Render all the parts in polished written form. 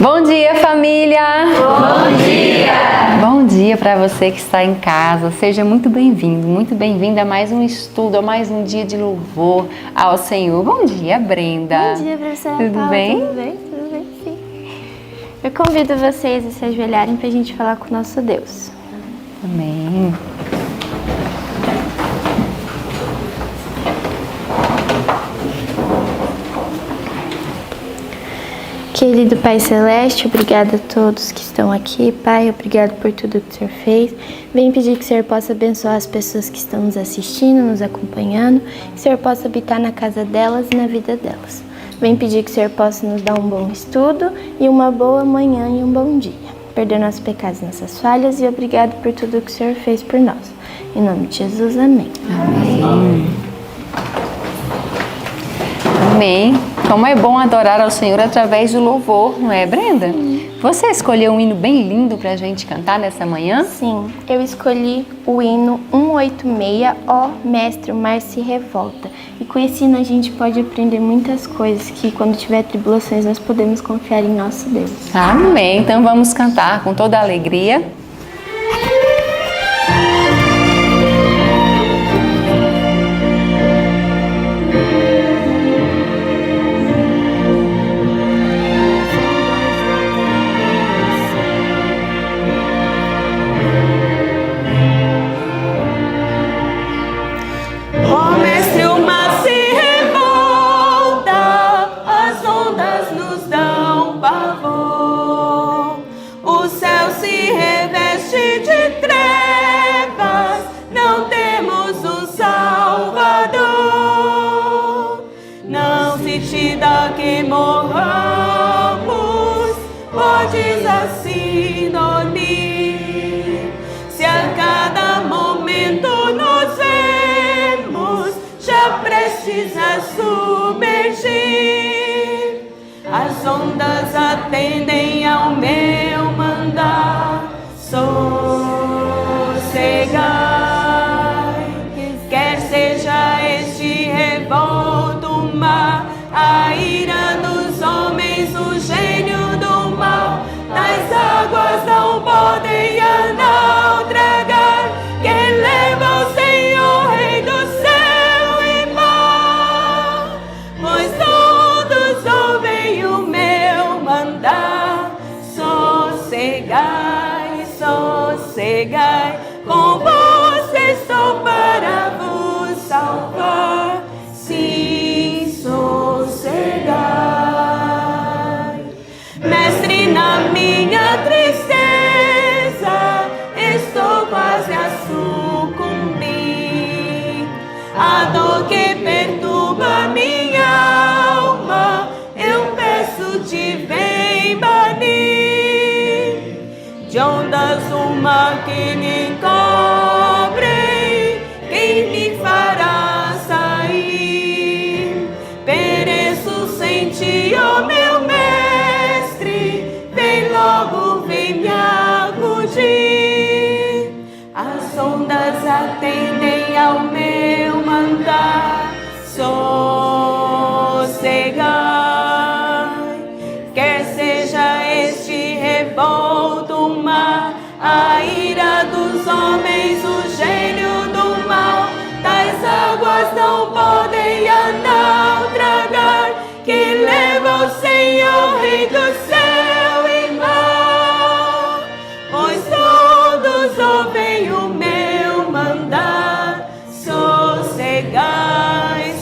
Bom dia, família! Bom dia! Bom dia para você que está em casa. Seja muito bem-vindo, muito bem-vinda a mais um estudo, a mais um dia de louvor ao Senhor. Bom dia, Brenda! Bom dia, professora Tudo Paula. bem? Tudo bem? Tudo bem, sim. Eu convido vocês a se ajoelharem para a gente falar com o nosso Deus. Amém. Querido Pai Celeste, obrigado a todos que estão aqui. Pai, obrigado por tudo que o Senhor fez. Venho pedir que o Senhor possa abençoar as pessoas que estão nos assistindo, nos acompanhando. Que o Senhor possa habitar na casa delas e na vida delas. Venho pedir que o Senhor possa nos dar um bom estudo e uma boa manhã e um bom dia. Perdoa nossos pecados e nossas falhas e obrigado por tudo que o Senhor fez por nós. Em nome de Jesus, amém. Amém. Amém. Como é bom adorar ao Senhor através do louvor, não é, Brenda? Você escolheu um hino bem lindo para a gente cantar nessa manhã? Sim, eu escolhi o hino 186, Ó Mestre, o Mar se Revolta. E com esse hino a gente pode aprender muitas coisas que quando tiver tribulações nós podemos confiar em nosso Deus. Amém. Então vamos cantar com toda a alegria. Que morramos, podes assim dormir. Se a cada momento nos vemos, já prestes a submergir, as ondas atendem ao meu mandar. Sossegai, quer seja este revolto mar, a ira dos homens, o gênio do mal, das águas não podem a naufragar. Quem leva o Senhor, Rei do céu e mar, pois todos ouvem o meu mandar. Sossegai, sossegai, com você estou para vos salvar. Sim, sossegai. Mestre, na minha tristeza estou quase a sucumbir. A dor que perturba minha alma, eu peço-te, vem banir. De ondas o mar que me encobre, quem me fará sair? Pereço sem ti, ó meu mestre, vem logo, vem me acudir. As ondas atendem ao meu mandar. Sossegai, quer seja este revolto mar, a ira dos homens, o gênio do mal, das águas não podem a naufragar. Que leva o Senhor, Rei do céu e mar, pois todos ouvem o meu mandar. Sossegai,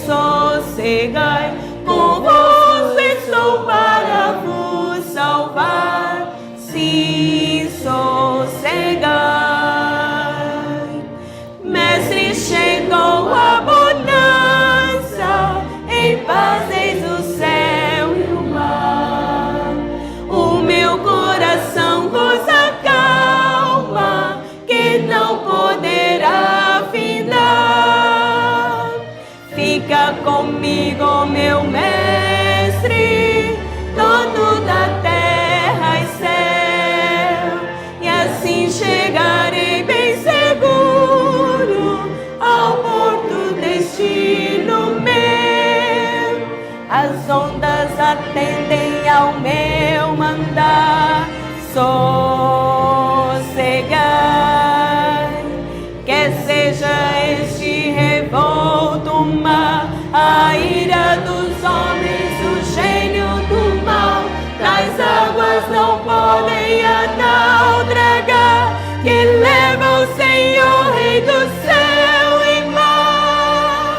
sossegai, com você estou para vos salvar. Sim, sossegai. Mestre, chegou a bonança, em paz eis o céu e o mar. O meu coração goza calma, que não poderá findar. Fica comigo, meu mestre, dono da terra e céu, e assim chegarei bem seguro ao porto destino meu. As ondas atendem ao meu mandar. Senhor, Rei do céu e mar,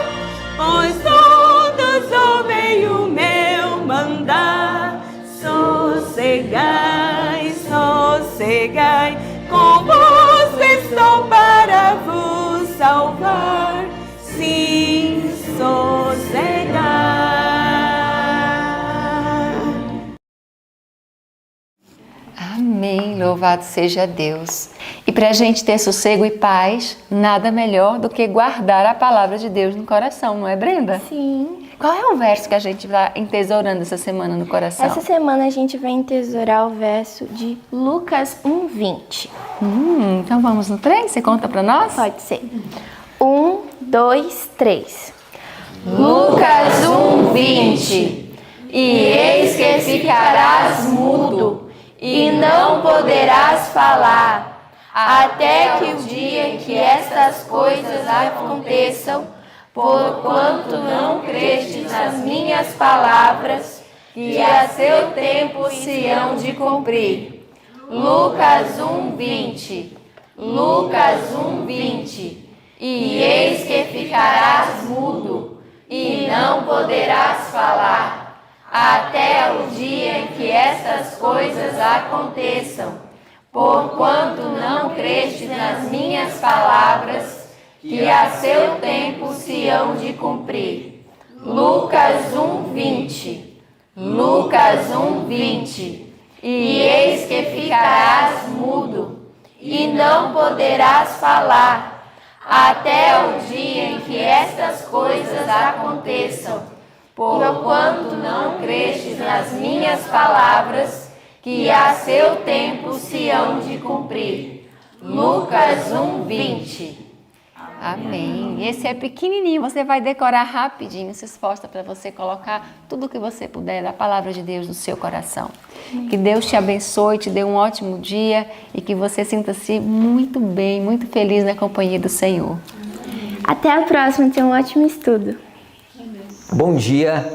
pois todos ouvem o meu mandar. Sossegai, sossegai, convosco estou para vos salvar. Sim, sossegai. Amém, louvado seja Deus. E para a gente ter sossego e paz, nada melhor do que guardar a palavra de Deus no coração, não é, Brenda? Sim. Qual é o verso que a gente vai entesourando essa semana no coração? Essa semana a gente vai entesourar o verso de Lucas 1:20. Então vamos no 3? Você conta para nós? Pode ser. 1, 2, 3. Lucas 1:20. E eis que ficarás mudo e não poderás falar, até que o dia em que estas coisas aconteçam, porquanto não crestes nas minhas palavras, que a seu tempo se hão de cumprir. Lucas 1:20. Lucas 1:20. E eis que ficarás mudo e não poderás falar, até o dia em que estas coisas aconteçam, porquanto não crestes nas minhas palavras, que a seu tempo se hão de cumprir. Lucas 1:20. Lucas 1:20. E eis que ficarás mudo e não poderás falar, até o dia em que estas coisas aconteçam, porquanto não crestes nas minhas palavras, que a seu tempo se hão de cumprir. Lucas 1:20. Amém. Esse é pequenininho, você vai decorar rapidinho, se esforça para você colocar tudo o que você puder da palavra de Deus no seu coração. Que Deus te abençoe, te dê um ótimo dia e que você sinta-se muito bem, muito feliz na companhia do Senhor. Até a próxima, tenha um ótimo estudo. Bom dia!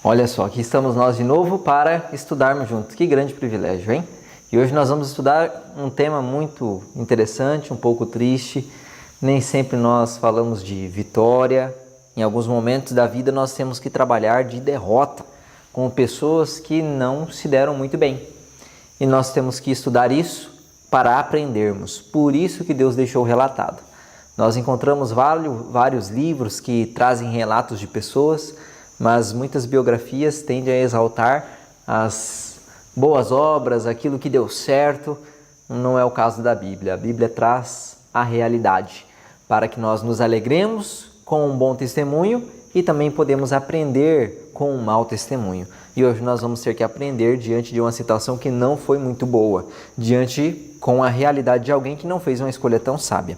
Olha só, aqui estamos nós de novo para estudarmos juntos. Que grande privilégio, hein? E hoje nós vamos estudar um tema muito interessante, um pouco triste. Nem sempre nós falamos de vitória. Em alguns momentos da vida nós temos que trabalhar de derrota com pessoas que não se deram muito bem. E nós temos que estudar isso para aprendermos. Por isso que Deus deixou relatado. Nós encontramos vários livros que trazem relatos de pessoas, mas muitas biografias tendem a exaltar as boas obras, aquilo que deu certo. Não é o caso da Bíblia. A Bíblia traz a realidade, para que nós nos alegremos com um bom testemunho e também podemos aprender com um mau testemunho. E hoje nós vamos ter que aprender diante de uma situação que não foi muito boa, diante com a realidade de alguém que não fez uma escolha tão sábia.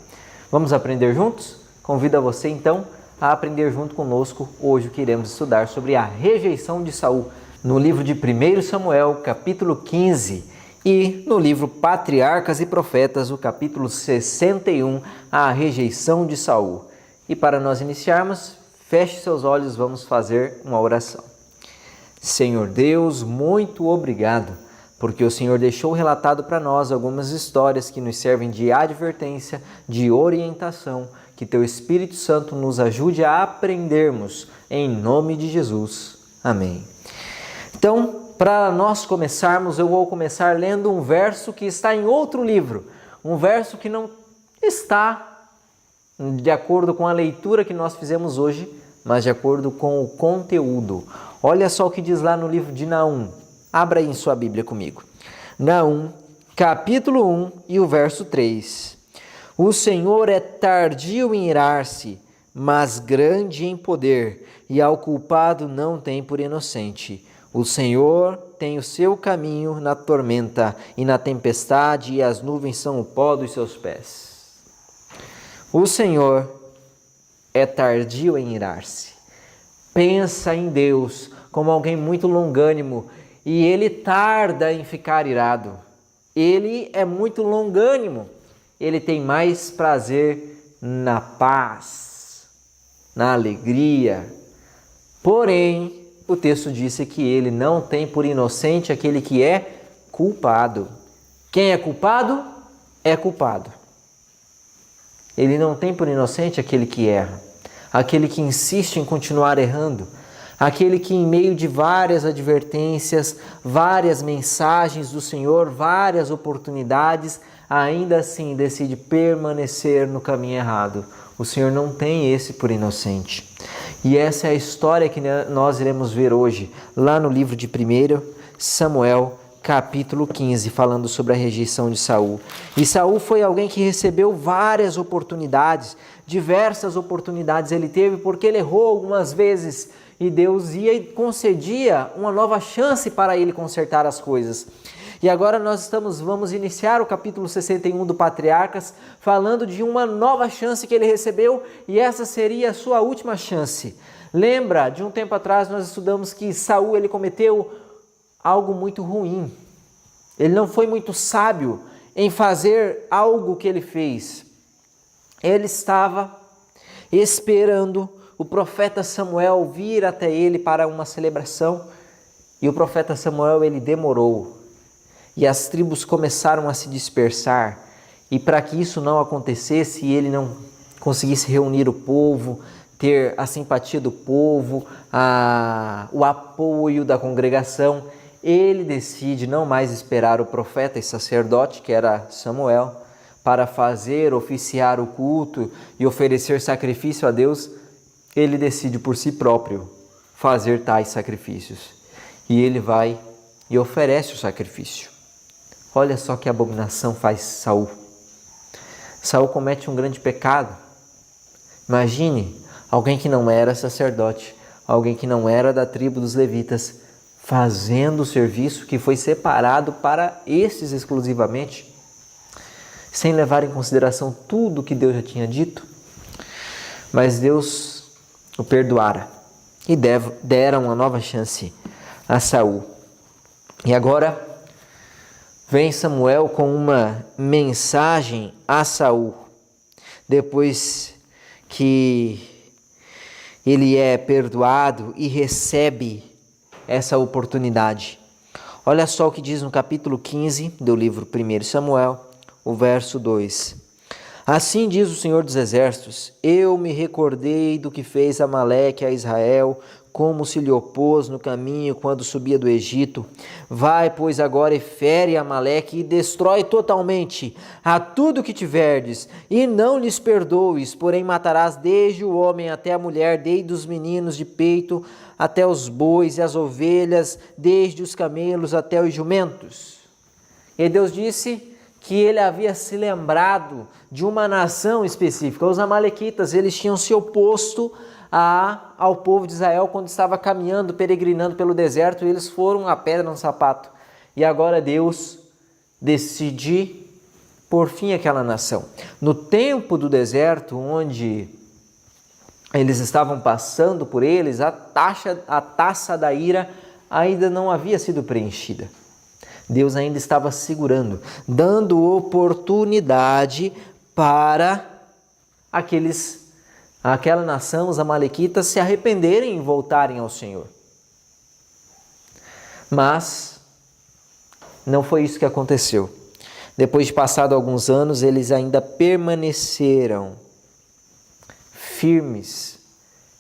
Vamos aprender juntos? Convido a você então a aprender junto conosco hoje o que iremos estudar sobre a rejeição de Saul, no livro de 1 Samuel, capítulo 15, e no livro Patriarcas e Profetas, o capítulo 61, a rejeição de Saul. E para nós iniciarmos, feche seus olhos, vamos fazer uma oração. Senhor Deus, muito obrigado, porque o Senhor deixou relatado para nós algumas histórias que nos servem de advertência, de orientação, que Teu Espírito Santo nos ajude a aprendermos, em nome de Jesus. Amém. Então, para nós começarmos, eu vou começar lendo um verso que está em outro livro, um verso que não está de acordo com a leitura que nós fizemos hoje, mas de acordo com o conteúdo. Olha só o que diz lá no livro de Naum. Abra aí em sua Bíblia comigo. Naum, capítulo 1 e o verso 3. O Senhor é tardio em irar-se, mas grande em poder, e ao culpado não tem por inocente. O Senhor tem o seu caminho na tormenta e na tempestade, e as nuvens são o pó dos seus pés. O Senhor é tardio em irar-se. Pensa em Deus como alguém muito longânimo, e Ele tarda em ficar irado. Ele é muito longânimo. Ele tem mais prazer na paz, na alegria. Porém, o texto disse que Ele não tem por inocente aquele que é culpado. Quem é culpado? É culpado. Ele não tem por inocente aquele que erra, aquele que insiste em continuar errando, aquele que, em meio de várias advertências, várias mensagens do Senhor, várias oportunidades, ainda assim decide permanecer no caminho errado. O Senhor não tem esse por inocente. E essa é a história que nós iremos ver hoje, lá no livro de 1 Samuel, capítulo 15, falando sobre a rejeição de Saul. E Saul foi alguém que recebeu várias oportunidades, diversas oportunidades ele teve, porque ele errou algumas vezes, e Deus ia e concedia uma nova chance para ele consertar as coisas. E agora vamos iniciar o capítulo 61 do Patriarcas, falando de uma nova chance que ele recebeu, e essa seria a sua última chance. Lembra, de um tempo atrás nós estudamos que Saul ele cometeu algo muito ruim. Ele não foi muito sábio em fazer algo que ele fez. Ele estava esperando o profeta Samuel vir até ele para uma celebração, e o profeta Samuel ele demorou. E as tribos começaram a se dispersar, e para que isso não acontecesse e ele não conseguisse reunir o povo, ter a simpatia do povo, o apoio da congregação, ele decide não mais esperar o profeta e sacerdote, que era Samuel, para oficiar o culto e oferecer sacrifício a Deus. Ele decide por si próprio fazer tais sacrifícios. E ele vai e oferece o sacrifício. Olha só que abominação faz Saul. Saul comete um grande pecado. Imagine alguém que não era sacerdote, alguém que não era da tribo dos levitas, fazendo o serviço que foi separado para estes exclusivamente, sem levar em consideração tudo que Deus já tinha dito. Mas Deus o perdoara e dera uma nova chance a Saul. E agora vem Samuel com uma mensagem a Saul, depois que ele é perdoado e recebe essa oportunidade. Olha só o que diz no capítulo 15 do livro 1 Samuel, o verso 2. Assim diz o Senhor dos Exércitos: eu me recordei do que fez Amaleque a Israel, como se lhe opôs no caminho quando subia do Egito. Vai, pois, agora e fere Amaleque e destrói totalmente a tudo que tiverdes, e não lhes perdoes, porém matarás desde o homem até a mulher, desde os meninos de peito até os bois e as ovelhas, desde os camelos até os jumentos. E Deus disse que ele havia se lembrado de uma nação específica. Os amalequitas, eles tinham se oposto ao povo de Israel quando estava caminhando, peregrinando pelo deserto, e eles foram a pedra no sapato. E agora Deus decide por fim aquela nação. No tempo do deserto, onde eles estavam passando por eles, a taça da ira ainda não havia sido preenchida. Deus ainda estava segurando, dando oportunidade para aquela nação, os amalequitas, se arrependerem e voltarem ao Senhor. Mas não foi isso que aconteceu. Depois de passado alguns anos, eles ainda permaneceram firmes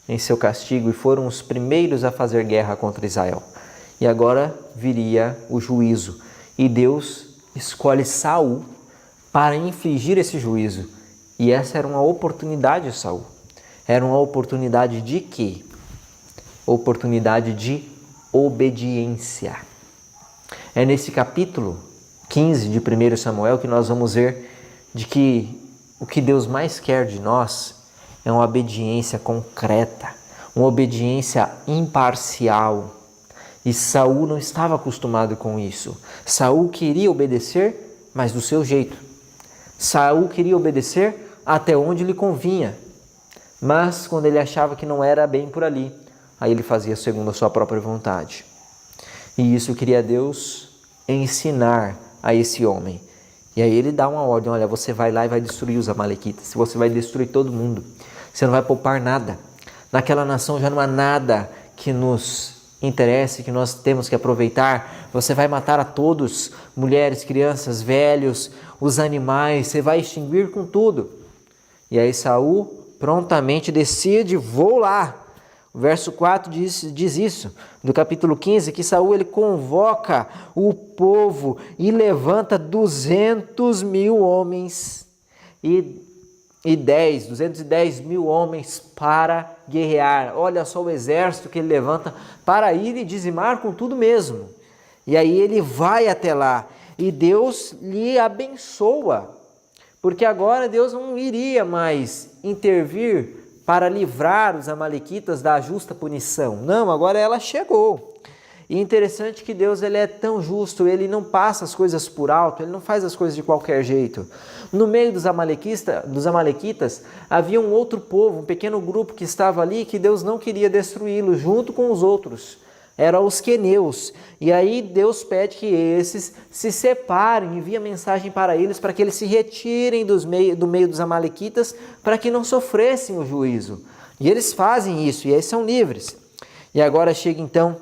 em seu castigo e foram os primeiros a fazer guerra contra Israel. E agora viria o juízo, e Deus escolhe Saul para infligir esse juízo. E essa era uma oportunidade de Saul. Era uma oportunidade de quê? Oportunidade de obediência. É nesse capítulo 15 de 1 Samuel que nós vamos ver de que o que Deus mais quer de nós é uma obediência concreta, uma obediência imparcial. E Saul não estava acostumado com isso. Saul queria obedecer, mas do seu jeito. Saul queria obedecer até onde lhe convinha. Mas quando ele achava que não era bem por ali, aí ele fazia segundo a sua própria vontade. E isso queria Deus ensinar a esse homem. E aí ele dá uma ordem: olha, você vai lá e vai destruir os amalequitas. Você vai destruir todo mundo. Você não vai poupar nada. Naquela nação já não há nada que nos interesse, que nós temos que aproveitar. Você vai matar a todos, mulheres, crianças, velhos, os animais, você vai extinguir com tudo. E aí Saul prontamente decide, vou lá. O verso 4 diz isso, do capítulo 15, que Saul ele convoca o povo e levanta 200.000 homens e 210 mil homens para guerrear. Olha só o exército que ele levanta para ir e dizimar com tudo mesmo. E aí ele vai até lá e Deus lhe abençoa, porque agora Deus não iria mais intervir para livrar os amalequitas da justa punição. Não, agora ela chegou. E interessante que Deus ele é tão justo, ele não passa as coisas por alto, ele não faz as coisas de qualquer jeito. No meio dos amalequitas havia um outro povo, um pequeno grupo que estava ali, que Deus não queria destruí-lo junto com os outros. Eram os queneus. E aí Deus pede que esses se separem, envia mensagem para eles, para que eles se retirem do meio dos amalequitas, para que não sofressem o juízo. E eles fazem isso, e aí são livres. E agora chega então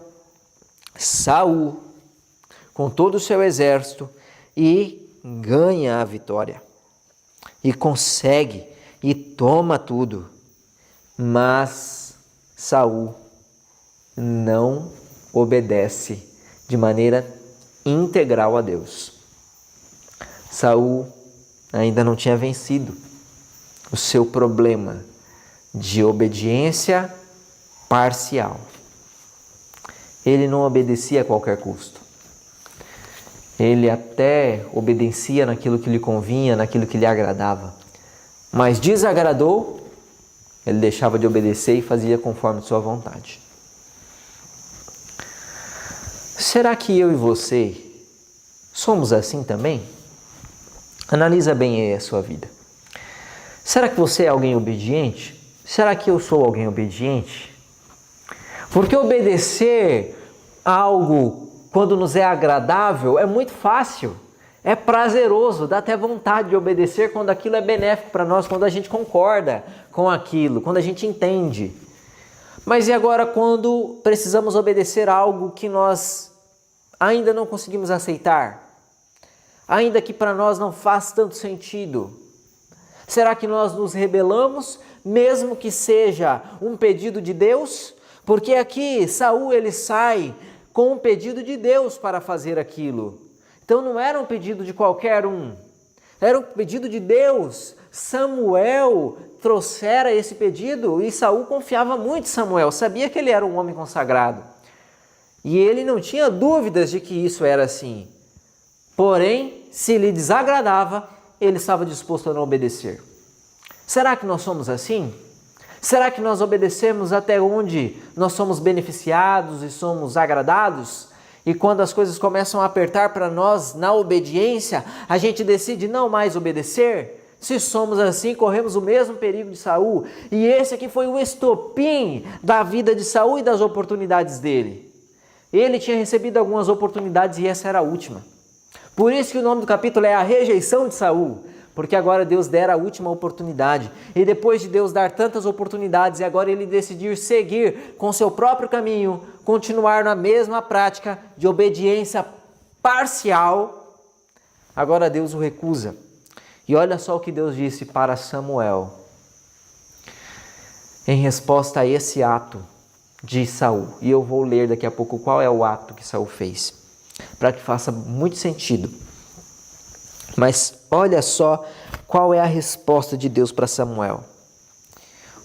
Saul, com todo o seu exército, e ganha a vitória. E consegue, e toma tudo. Mas Saul não obedece de maneira integral a Deus. Saul ainda não tinha vencido o seu problema de obediência parcial. Ele não obedecia a qualquer custo. Ele até obedecia naquilo que lhe convinha, naquilo que lhe agradava. Mas desagradou, ele deixava de obedecer e fazia conforme sua vontade. Será que eu e você somos assim também? Analisa bem aí a sua vida. Será que você é alguém obediente? Será que eu sou alguém obediente? Porque obedecer algo quando nos é agradável é muito fácil, é prazeroso, dá até vontade de obedecer quando aquilo é benéfico para nós, quando a gente concorda com aquilo, quando a gente entende. Mas e agora quando precisamos obedecer algo que nós ainda não conseguimos aceitar? Ainda que para nós não faz tanto sentido? Será que nós nos rebelamos, mesmo que seja um pedido de Deus? Porque aqui Saul ele sai com um pedido de Deus para fazer aquilo. Então não era um pedido de qualquer um, era um pedido de Deus. Samuel trouxera esse pedido e Saul confiava muito em Samuel, sabia que ele era um homem consagrado. E ele não tinha dúvidas de que isso era assim. Porém, se lhe desagradava, ele estava disposto a não obedecer. Será que nós somos assim? Será que nós obedecemos até onde nós somos beneficiados e somos agradados? E quando as coisas começam a apertar para nós na obediência, a gente decide não mais obedecer? Se somos assim, corremos o mesmo perigo de Saul. E esse aqui foi o estopim da vida de Saul e das oportunidades dele. Ele tinha recebido algumas oportunidades e essa era a última. Por isso que o nome do capítulo é a rejeição de Saul. Porque agora Deus dera a última oportunidade. E depois de Deus dar tantas oportunidades, e agora ele decidir seguir com seu próprio caminho, continuar na mesma prática de obediência parcial, agora Deus o recusa. E olha só o que Deus disse para Samuel. Em resposta a esse ato de Saul. E eu vou ler daqui a pouco qual é o ato que Saul fez, para que faça muito sentido. Mas olha só qual é a resposta de Deus para Samuel.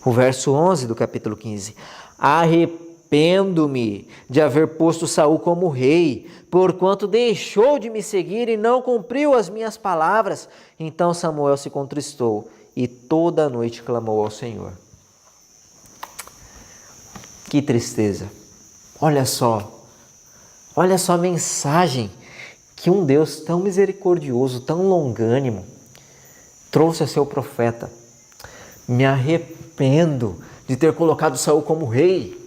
O verso 11 do capítulo 15. Arrependo-me de haver posto Saul como rei, porquanto deixou de me seguir e não cumpriu as minhas palavras. Então Samuel se contristou e toda a noite clamou ao Senhor. Que tristeza. Olha só a mensagem que um Deus tão misericordioso, tão longânimo, trouxe a seu profeta. Me arrependo de ter colocado Saul como rei.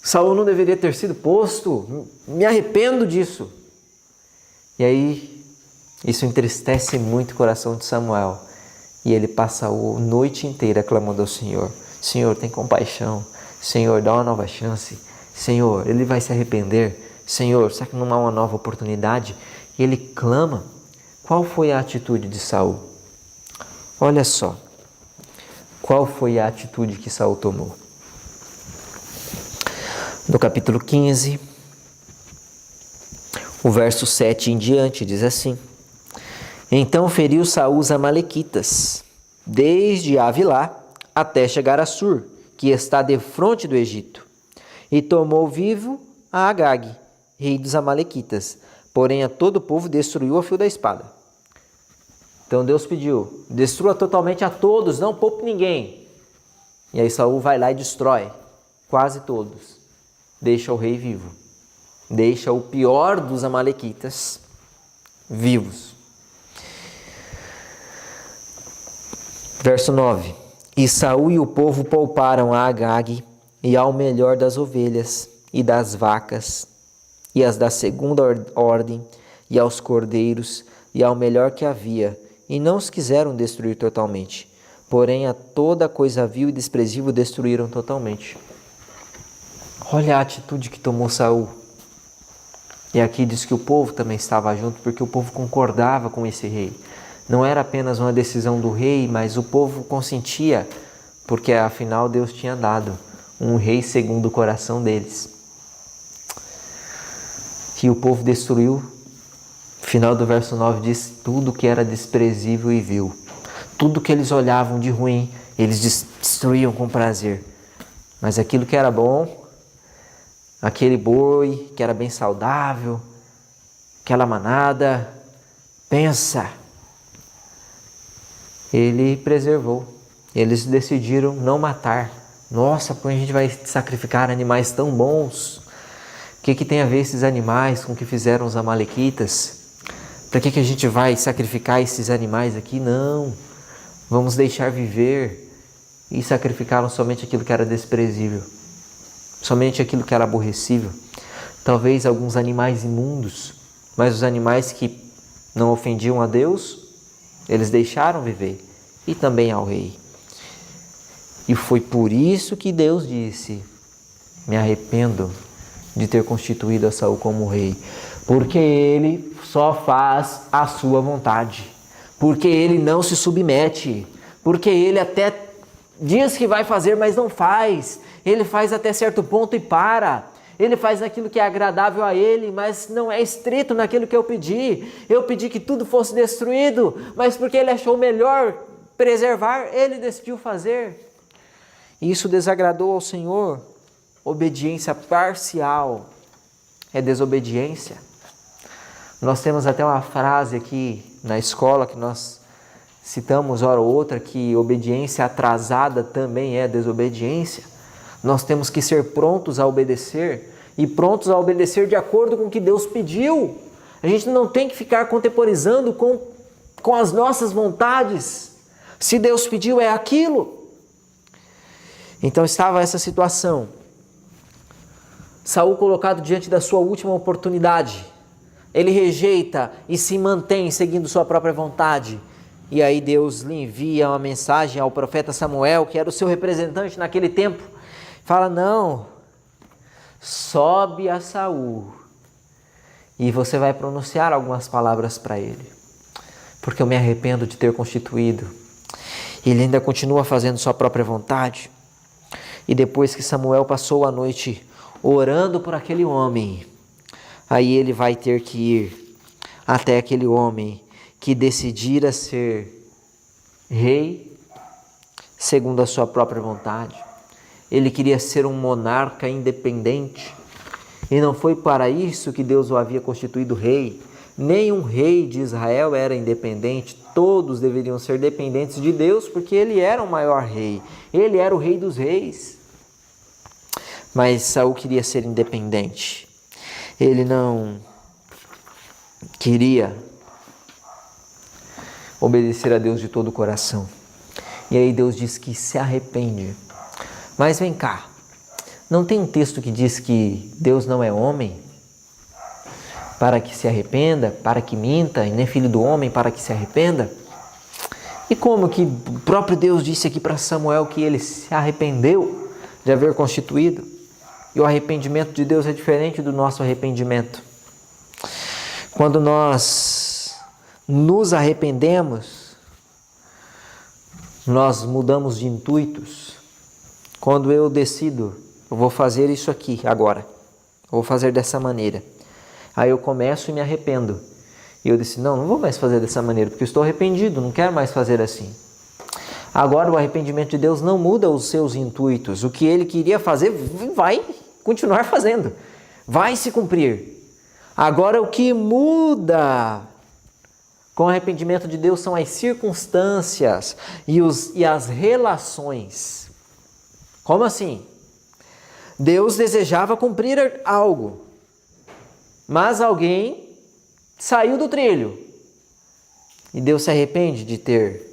Saul não deveria ter sido posto. Me arrependo disso. E aí, isso entristece muito o coração de Samuel. E ele passa a noite inteira clamando ao Senhor. Senhor, tem compaixão. Senhor, dá uma nova chance. Senhor, ele vai se arrepender. Senhor, será que não há uma nova oportunidade? E ele clama. Qual foi a atitude de Saul? Olha só, qual foi a atitude que Saul tomou? No capítulo 15, o verso 7 em diante, diz assim: Então feriu Saul os amalequitas, desde Avilá até chegar a Sur, que está defronte do Egito, e tomou vivo a Agag, rei dos amalequitas, porém a todo o povo destruiu a fio da espada. Então Deus pediu: destrua totalmente a todos, não poupe ninguém. E aí Saul vai lá e destrói quase todos. Deixa o rei vivo. Deixa o pior dos amalequitas vivos. Verso 9. E Saul e o povo pouparam a Agag e ao melhor das ovelhas e das vacas e as da segunda ordem e aos cordeiros e ao melhor que havia, e não os quiseram destruir totalmente. Porém, a toda coisa vil e desprezível destruíram totalmente. Olha a atitude que tomou Saul. E aqui diz que o povo também estava junto, porque o povo concordava com esse rei. Não era apenas uma decisão do rei, mas o povo consentia, porque afinal Deus tinha dado um rei segundo o coração deles. E o povo destruiu, final do verso 9 diz, tudo que era desprezível e vil. Tudo que eles olhavam de ruim, eles destruíam com prazer. Mas aquilo que era bom, aquele boi que era bem saudável, aquela manada, pensa, ele preservou. Eles decidiram não matar. Nossa, porque a gente vai sacrificar animais tão bons? O que tem a ver esses animais com o que fizeram os amalequitas? Para que a gente vai sacrificar esses animais aqui? Não, vamos deixar viver. E sacrificaram somente aquilo que era desprezível, somente aquilo que era aborrecível. Talvez alguns animais imundos, mas os animais que não ofendiam a Deus, eles deixaram viver, e também ao rei. E foi por isso que Deus disse: me arrependo de ter constituído a Saul como rei, porque ele só faz a sua vontade, porque ele não se submete, porque ele até diz que vai fazer, mas não faz. Ele faz até certo ponto e para. Ele faz aquilo que é agradável a ele, mas não é estrito naquilo que eu pedi. Eu pedi que tudo fosse destruído, mas porque ele achou melhor preservar, ele decidiu fazer. E isso desagradou ao Senhor. Obediência parcial é desobediência. Nós temos até uma frase aqui na escola que nós citamos hora ou outra, que obediência atrasada também é desobediência. Nós temos que ser prontos a obedecer, e prontos a obedecer de acordo com o que Deus pediu. A gente não tem que ficar contemporizando com as nossas vontades. Se Deus pediu, é aquilo. Então estava essa situação. Saul colocado diante da sua última oportunidade. Ele rejeita e se mantém seguindo sua própria vontade. E aí Deus lhe envia uma mensagem ao profeta Samuel, que era o seu representante naquele tempo. Fala: não, sobe a Saul e você vai pronunciar algumas palavras para ele, porque eu me arrependo de ter constituído. Ele ainda continua fazendo sua própria vontade. E depois que Samuel passou a noite orando por aquele homem, aí ele vai ter que ir até aquele homem que decidira ser rei segundo a sua própria vontade. Ele queria ser um monarca independente, e não foi para isso que Deus o havia constituído rei. Nenhum rei de Israel era independente, todos deveriam ser dependentes de Deus, porque ele era o maior rei, ele era o rei dos reis. Mas Saul queria ser independente, ele não queria obedecer a Deus de todo o coração. E aí Deus diz que se arrepende. Mas vem cá, não tem um texto que diz que Deus não é homem para que se arrependa, para que minta, e nem filho do homem para que se arrependa? E como que o próprio Deus disse aqui para Samuel que ele se arrependeu de haver constituído? E o arrependimento de Deus é diferente do nosso arrependimento. Quando nós nos arrependemos, nós mudamos de intuitos. Quando eu decido, eu vou fazer isso aqui agora, eu vou fazer dessa maneira. Aí eu começo e me arrependo. E eu disse, não vou mais fazer dessa maneira, porque eu estou arrependido, não quero mais fazer assim. Agora o arrependimento de Deus não muda os seus intuitos. O que Ele queria fazer vai continuar fazendo, vai se cumprir. Agora o que muda com o arrependimento de Deus são as circunstâncias e as relações. Como assim? Deus desejava cumprir algo, mas alguém saiu do trilho. E Deus se arrepende de ter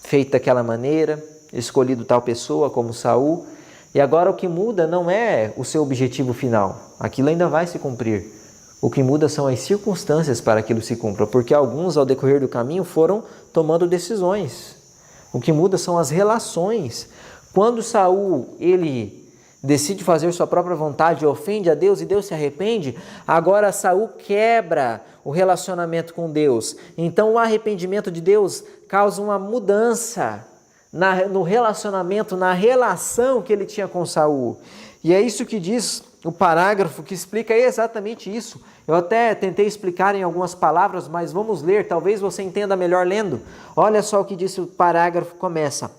feito daquela maneira, escolhido tal pessoa como Saul. E agora o que muda não é o seu objetivo final. Aquilo ainda vai se cumprir. O que muda são as circunstâncias para que aquilo se cumpra. Porque alguns, ao decorrer do caminho, foram tomando decisões. O que muda são as relações. Quando Saul, ele decide fazer sua própria vontade, ofende a Deus e Deus se arrepende, agora Saul quebra o relacionamento com Deus. Então o arrependimento de Deus causa uma mudança no relacionamento, na relação que ele tinha com Saul. E é isso que diz o parágrafo que explica exatamente isso. Eu até tentei explicar em algumas palavras, mas vamos ler, talvez você entenda melhor lendo. Olha só o que diz o parágrafo, começa.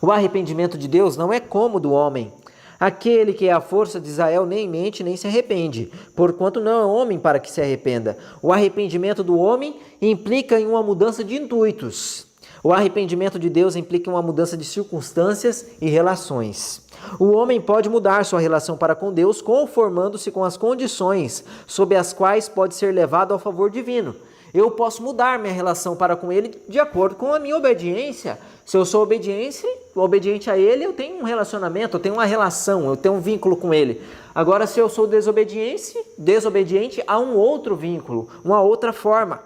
O arrependimento de Deus não é como o do homem. Aquele que é a força de Israel nem mente nem se arrepende, porquanto não é homem para que se arrependa. O arrependimento do homem implica em uma mudança de intuitos. O arrependimento de Deus implica em uma mudança de circunstâncias e relações. O homem pode mudar sua relação para com Deus conformando-se com as condições sob as quais pode ser levado ao favor divino. Eu posso mudar minha relação para com Ele de acordo com a minha obediência. Se eu sou obediente a Ele, eu tenho um relacionamento, eu tenho uma relação, eu tenho um vínculo com Ele. Agora, se eu sou desobediente, há um outro vínculo, uma outra forma.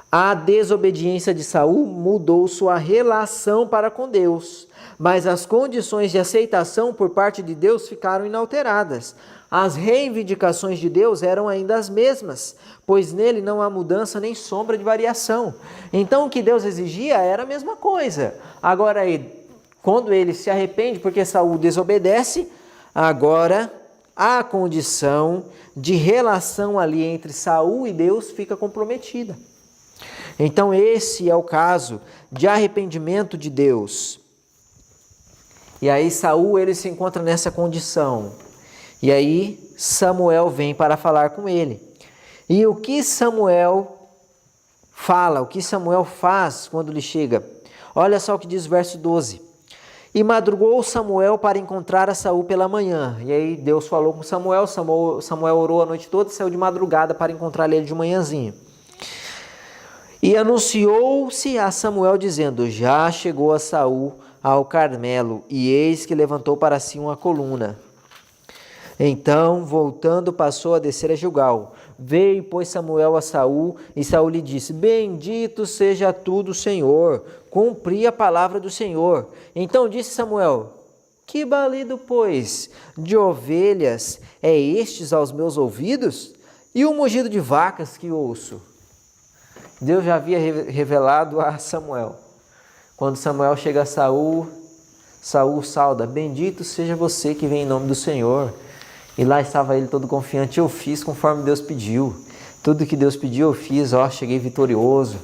A desobediência de Saul mudou sua relação para com Deus, mas as condições de aceitação por parte de Deus ficaram inalteradas. As reivindicações de Deus eram ainda as mesmas, pois nele não há mudança nem sombra de variação. Então o que Deus exigia era a mesma coisa. Agora, quando ele se arrepende porque Saul desobedece, agora a condição de relação ali entre Saul e Deus fica comprometida. Então esse é o caso de arrependimento de Deus. E aí Saul ele se encontra nessa condição. E aí Samuel vem para falar com ele. E o que Samuel fala, o que Samuel faz quando ele chega? Olha só o que diz o verso 12. E madrugou Samuel para encontrar a Saul pela manhã. E aí Deus falou com Samuel, Samuel orou a noite toda e saiu de madrugada para encontrar ele de manhãzinho. E anunciou-se a Samuel dizendo, já chegou a Saul ao Carmelo, e eis que levantou para si uma coluna. Então, voltando, passou a descer a Gilgal. Veio, pois, Samuel a Saul, e Saul lhe disse, bendito seja tu do Senhor, cumpri a palavra do Senhor. Então disse Samuel, que balido, pois, de ovelhas é estes aos meus ouvidos? E o mugido de vacas que ouço? Deus já havia revelado a Samuel. Quando Samuel chega a Saul, Saul sauda, bendito seja você que vem em nome do Senhor. E lá estava ele todo confiante, eu fiz conforme Deus pediu. Tudo que Deus pediu eu fiz, cheguei vitorioso.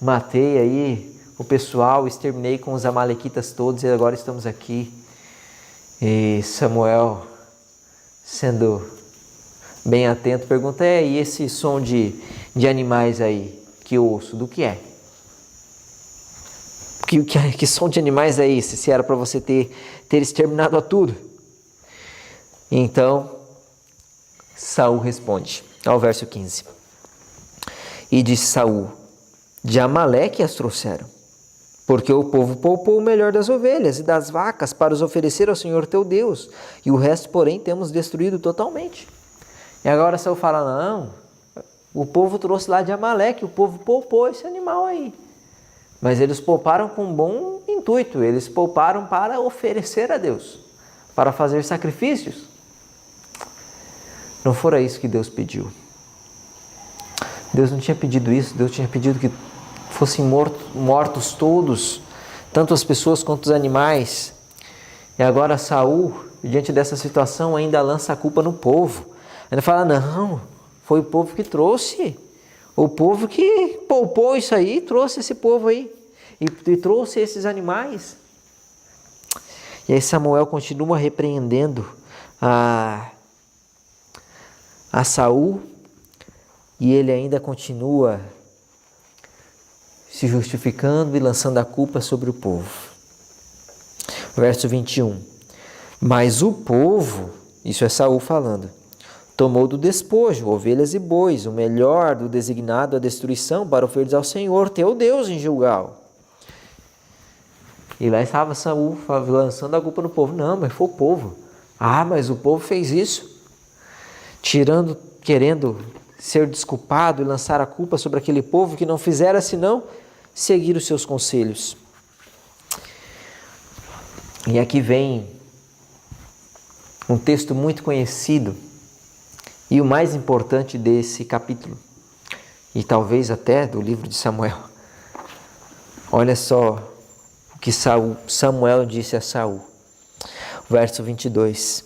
Matei aí o pessoal, exterminei com os amalequitas todos e agora estamos aqui. E Samuel, sendo bem atento, pergunta, e esse som de animais aí que eu ouço, do que é? Que som de animais é esse? Se era para você ter exterminado a tudo? Então, Saul responde, ao verso 15. E disse Saul, de Amaleque as trouxeram, porque o povo poupou o melhor das ovelhas e das vacas para os oferecer ao Senhor teu Deus, e o resto, porém, temos destruído totalmente. E agora Saul fala, não, o povo trouxe lá de Amaleque, o povo poupou esse animal aí. Mas eles pouparam com um bom intuito, eles pouparam para oferecer a Deus, para fazer sacrifícios. Não fora isso que Deus pediu. Deus não tinha pedido isso, Deus tinha pedido que fossem mortos todos, tanto as pessoas quanto os animais. E agora Saul, diante dessa situação, ainda lança a culpa no povo. Ele fala, não, foi o povo que trouxe. O povo que poupou isso aí, trouxe esse povo aí. E trouxe esses animais. E aí Samuel continua repreendendo a Saul. E ele ainda continua se justificando e lançando a culpa sobre o povo. Verso 21. Mas o povo, isso é Saul falando, tomou do despojo, ovelhas e bois, o melhor do designado à destruição, para oferecer ao Senhor, teu Deus, em Gilgal. E lá estava Saul lançando a culpa no povo. Não, mas foi o povo. Ah, mas o povo fez isso. Querendo ser desculpado e lançar a culpa sobre aquele povo que não fizera senão seguir os seus conselhos. E aqui vem um texto muito conhecido e o mais importante desse capítulo, e talvez até do livro de Samuel. Olha só o que Samuel disse a Saul. Verso 22.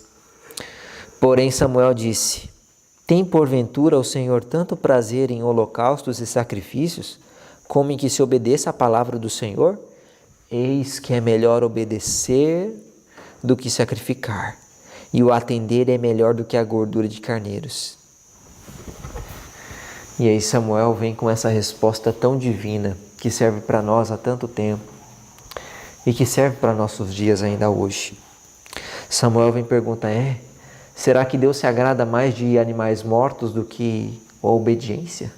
Porém Samuel disse: tem porventura o Senhor tanto prazer em holocaustos e sacrifícios, como em que se obedeça a palavra do Senhor? Eis que é melhor obedecer do que sacrificar, e o atender é melhor do que a gordura de carneiros. E aí Samuel vem com essa resposta tão divina, que serve para nós há tanto tempo, e que serve para nossos dias ainda hoje. Samuel vem perguntar, será que Deus se agrada mais de animais mortos do que a obediência?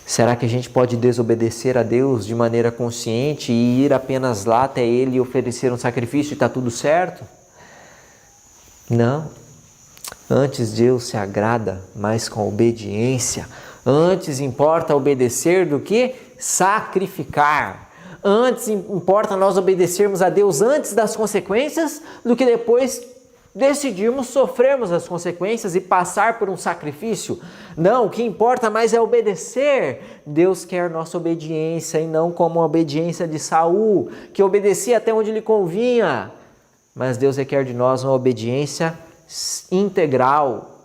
Será que a gente pode desobedecer a Deus de maneira consciente e ir apenas lá até Ele e oferecer um sacrifício e está tudo certo? Não. Antes Deus se agrada mais com a obediência. Antes importa obedecer do que sacrificar. Antes importa nós obedecermos a Deus antes das consequências do que depois decidirmos sofrermos as consequências e passar por um sacrifício. Não, o que importa mais é obedecer. Deus quer nossa obediência e não como a obediência de Saul, que obedecia até onde lhe convinha. Mas Deus requer de nós uma obediência integral,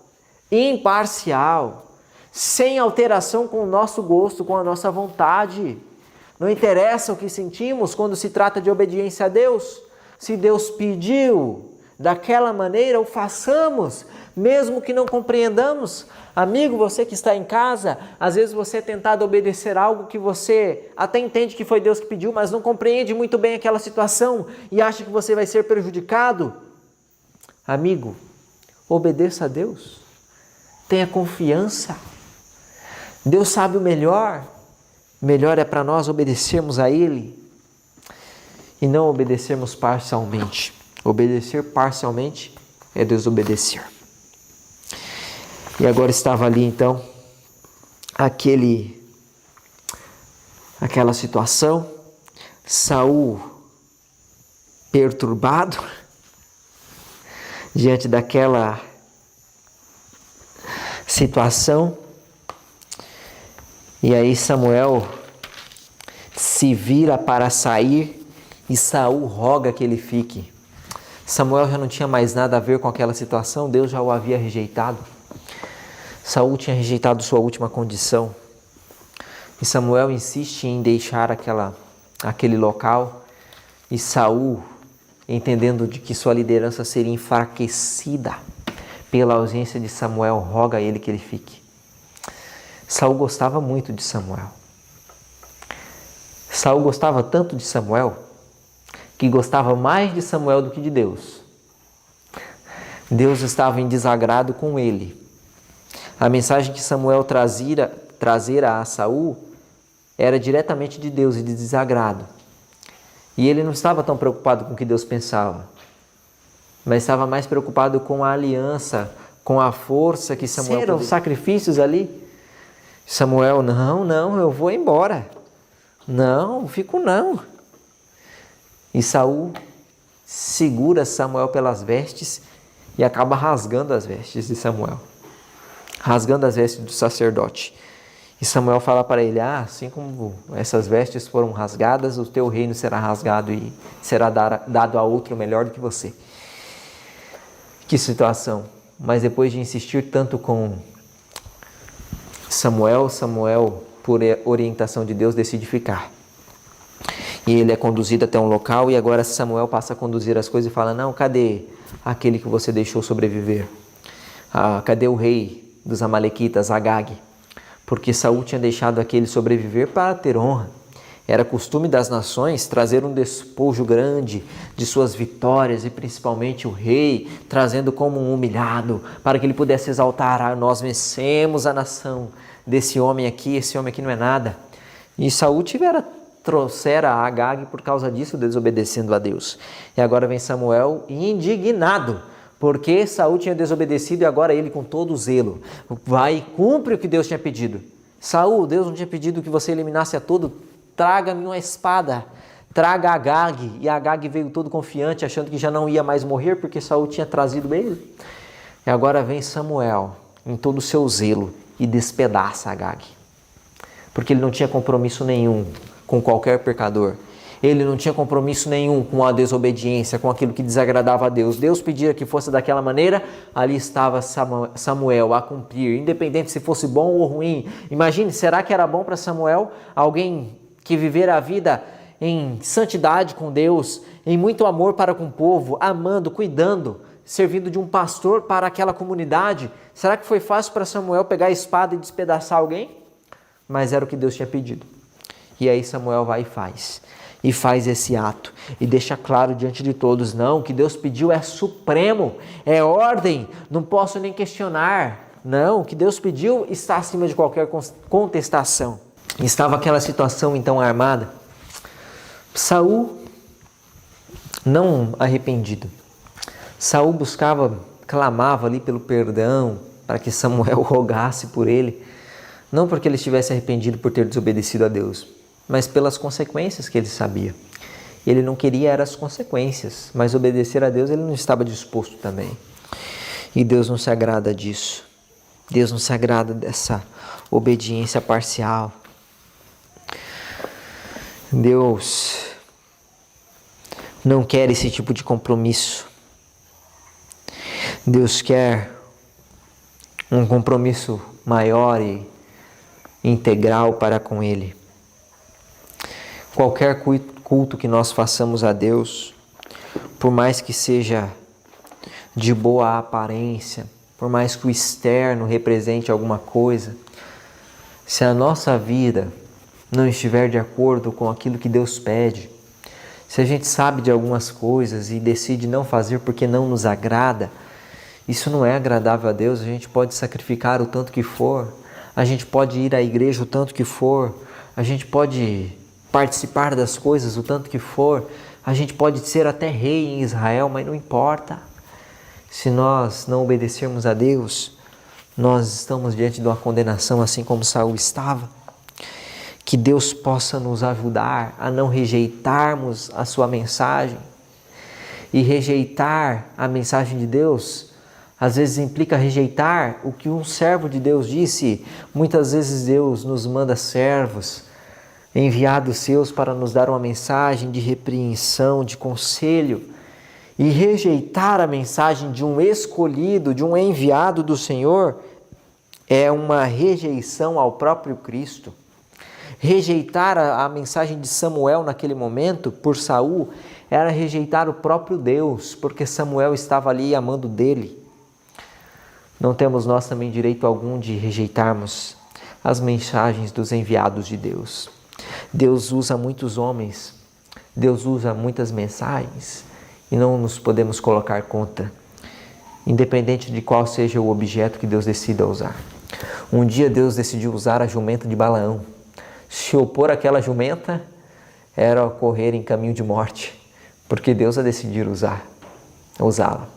imparcial, sem alteração com o nosso gosto, com a nossa vontade. Não interessa o que sentimos quando se trata de obediência a Deus. Se Deus pediu daquela maneira, o façamos, mesmo que não compreendamos. Amigo, você que está em casa, às vezes você é tentado obedecer algo que você até entende que foi Deus que pediu, mas não compreende muito bem aquela situação e acha que você vai ser prejudicado. Amigo, obedeça a Deus. Tenha confiança. Deus sabe o melhor. Melhor é para nós obedecermos a Ele e não obedecermos parcialmente. Obedecer parcialmente é desobedecer. E agora estava ali então aquela situação, Saul perturbado diante daquela situação. E aí Samuel se vira para sair e Saul roga que ele fique. Samuel já não tinha mais nada a ver com aquela situação, Deus já o havia rejeitado. Saul tinha rejeitado sua última condição. E Samuel insiste em deixar aquele local. E Saul, entendendo de que sua liderança seria enfraquecida pela ausência de Samuel, roga a ele que ele fique. Saul gostava muito de Samuel. Saul gostava tanto de Samuel que gostava mais de Samuel do que de Deus. Deus estava em desagrado com ele. A mensagem que Samuel trazera a Saul era diretamente de Deus e de desagrado. E ele não estava tão preocupado com o que Deus pensava, mas estava mais preocupado com a aliança, com a força que Samuel poderia. Os sacrifícios ali. Samuel, não, eu vou embora. Não fico não. E Saul segura Samuel pelas vestes e acaba rasgando as vestes de Samuel. Rasgando as vestes do sacerdote. E Samuel fala para ele, assim como essas vestes foram rasgadas, o teu reino será rasgado e será dado a outro melhor do que você. Que situação. Mas depois de insistir tanto com Samuel, por orientação de Deus, decide ficar. E ele é conduzido até um local e agora Samuel passa a conduzir as coisas e fala, não, cadê aquele que você deixou sobreviver? Cadê o rei dos amalequitas, Agag? Porque Saul tinha deixado aquele sobreviver para ter honra. Era costume das nações trazer um despojo grande de suas vitórias e principalmente o rei trazendo como um humilhado para que ele pudesse exaltar, nós vencemos a nação desse homem aqui, esse homem aqui não é nada. E Saul trouxera a Agag por causa disso, desobedecendo a Deus. E agora vem Samuel indignado, porque Saul tinha desobedecido e agora ele com todo o zelo vai e cumpre o que Deus tinha pedido. Saul, Deus não tinha pedido que você eliminasse a todo, traga-me uma espada, traga Agag. E Agag veio todo confiante, achando que já não ia mais morrer, porque Saul tinha trazido ele. E agora vem Samuel, em todo o seu zelo, e despedaça Agag. Porque ele não tinha compromisso nenhum com qualquer pecador. Ele não tinha compromisso nenhum com a desobediência, com aquilo que desagradava a Deus. Deus pedia que fosse daquela maneira, ali estava Samuel a cumprir, independente se fosse bom ou ruim. Imagine, será que era bom para Samuel, alguém que viver a vida em santidade com Deus, em muito amor para com o povo, amando, cuidando, servindo de um pastor para aquela comunidade? Será que foi fácil para Samuel pegar a espada e despedaçar alguém? Mas era o que Deus tinha pedido. E aí Samuel vai e faz esse ato e deixa claro diante de todos, não, o que Deus pediu é supremo, é ordem, não posso nem questionar. Não, o que Deus pediu está acima de qualquer contestação. Estava aquela situação então armada. Saul não arrependido. Saul clamava ali pelo perdão, para que Samuel rogasse por ele, não porque ele estivesse arrependido por ter desobedecido a Deus, mas pelas consequências que ele sabia. Ele não queria eram as consequências, mas obedecer a Deus ele não estava disposto também. E Deus não se agrada disso. Deus não se agrada dessa obediência parcial. Deus não quer esse tipo de compromisso. Deus quer um compromisso maior e integral para com Ele. Qualquer culto que nós façamos a Deus, por mais que seja de boa aparência, por mais que o externo represente alguma coisa, se a nossa vida não estiver de acordo com aquilo que Deus pede, se a gente sabe de algumas coisas e decide não fazer porque não nos agrada, isso não é agradável a Deus. A gente pode sacrificar o tanto que for, a gente pode ir à igreja o tanto que for, a gente pode participar das coisas o tanto que for, a gente pode ser até rei em Israel, mas não importa. Se nós não obedecermos a Deus, nós estamos diante de uma condenação, assim como Saul estava. Que Deus possa nos ajudar a não rejeitarmos a sua mensagem. E rejeitar a mensagem de Deus, às vezes implica rejeitar o que um servo de Deus disse. Muitas vezes Deus nos manda servos, enviados seus, para nos dar uma mensagem de repreensão, de conselho. E rejeitar a mensagem de um escolhido, de um enviado do Senhor, é uma rejeição ao próprio Cristo. Rejeitar a mensagem de Samuel naquele momento, por Saul, era rejeitar o próprio Deus, porque Samuel estava ali amando dele. Não temos nós também direito algum de rejeitarmos as mensagens dos enviados de Deus. Deus usa muitos homens, Deus usa muitas mensagens e não nos podemos colocar contra, independente de qual seja o objeto que Deus decida usar. Um dia Deus decidiu usar a jumenta de Balaão. Se opor àquela jumenta era correr em caminho de morte, porque Deus a decidiu usá-la.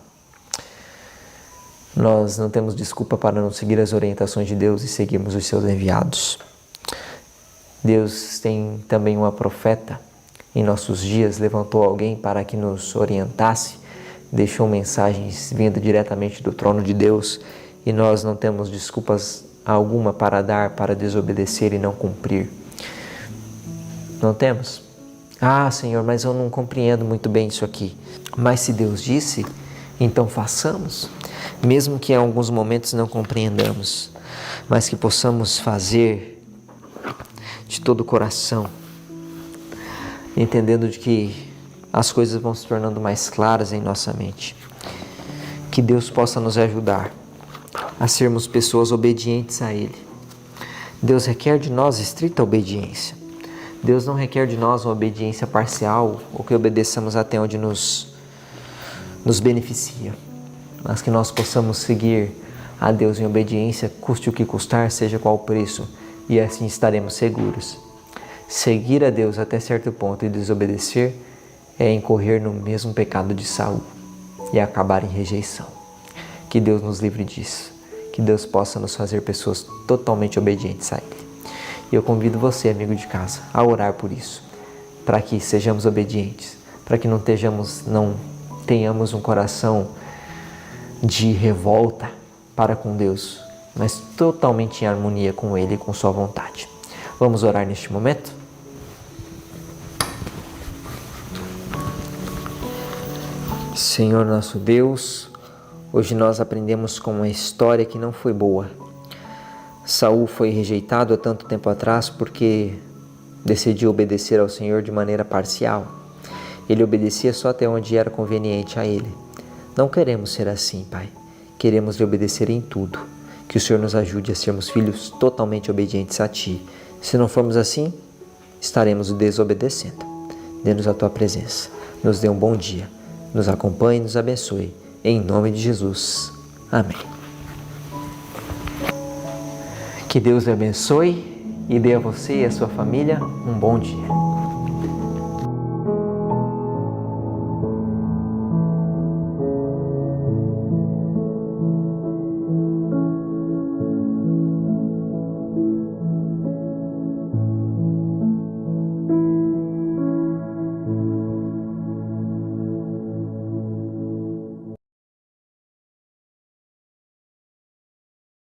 Nós não temos desculpa para não seguir as orientações de Deus e seguirmos os seus enviados. Deus tem também uma profeta. Em nossos dias levantou alguém para que nos orientasse, deixou mensagens vindo diretamente do trono de Deus e nós não temos desculpas alguma para dar, para desobedecer e não cumprir? Não temos? Ah, Senhor, mas eu não compreendo muito bem isso aqui. Mas se Deus disse, então façamos. Mesmo que em alguns momentos não compreendamos, mas que possamos fazer de todo o coração, entendendo de que as coisas vão se tornando mais claras em nossa mente. Que Deus possa nos ajudar a sermos pessoas obedientes a Ele. Deus requer de nós estrita obediência. Deus não requer de nós uma obediência parcial ou que obedeçamos até onde nos beneficia, mas que nós possamos seguir a Deus em obediência, custe o que custar, seja qual o preço, e assim estaremos seguros. Seguir a Deus até certo ponto e desobedecer é incorrer no mesmo pecado de Saul e acabar em rejeição. Que Deus nos livre disso. Que Deus possa nos fazer pessoas totalmente obedientes a Ele. E eu convido você, amigo de casa, a orar por isso, para que sejamos obedientes, para que não tenhamos um coração de revolta para com Deus, mas totalmente em harmonia com Ele e com sua vontade. Vamos orar neste momento? Senhor nosso Deus, hoje nós aprendemos com uma história que não foi boa. Saul foi rejeitado há tanto tempo atrás porque decidiu obedecer ao Senhor de maneira parcial. Ele obedecia só até onde era conveniente a ele. Não queremos ser assim, Pai. Queremos lhe obedecer em tudo. Que o Senhor nos ajude a sermos filhos totalmente obedientes a Ti. Se não formos assim, estaremos desobedecendo. Dê-nos a Tua presença. Nos dê um bom dia. Nos acompanhe e nos abençoe. Em nome de Jesus. Amém. Que Deus lhe abençoe e dê a você e a sua família um bom dia.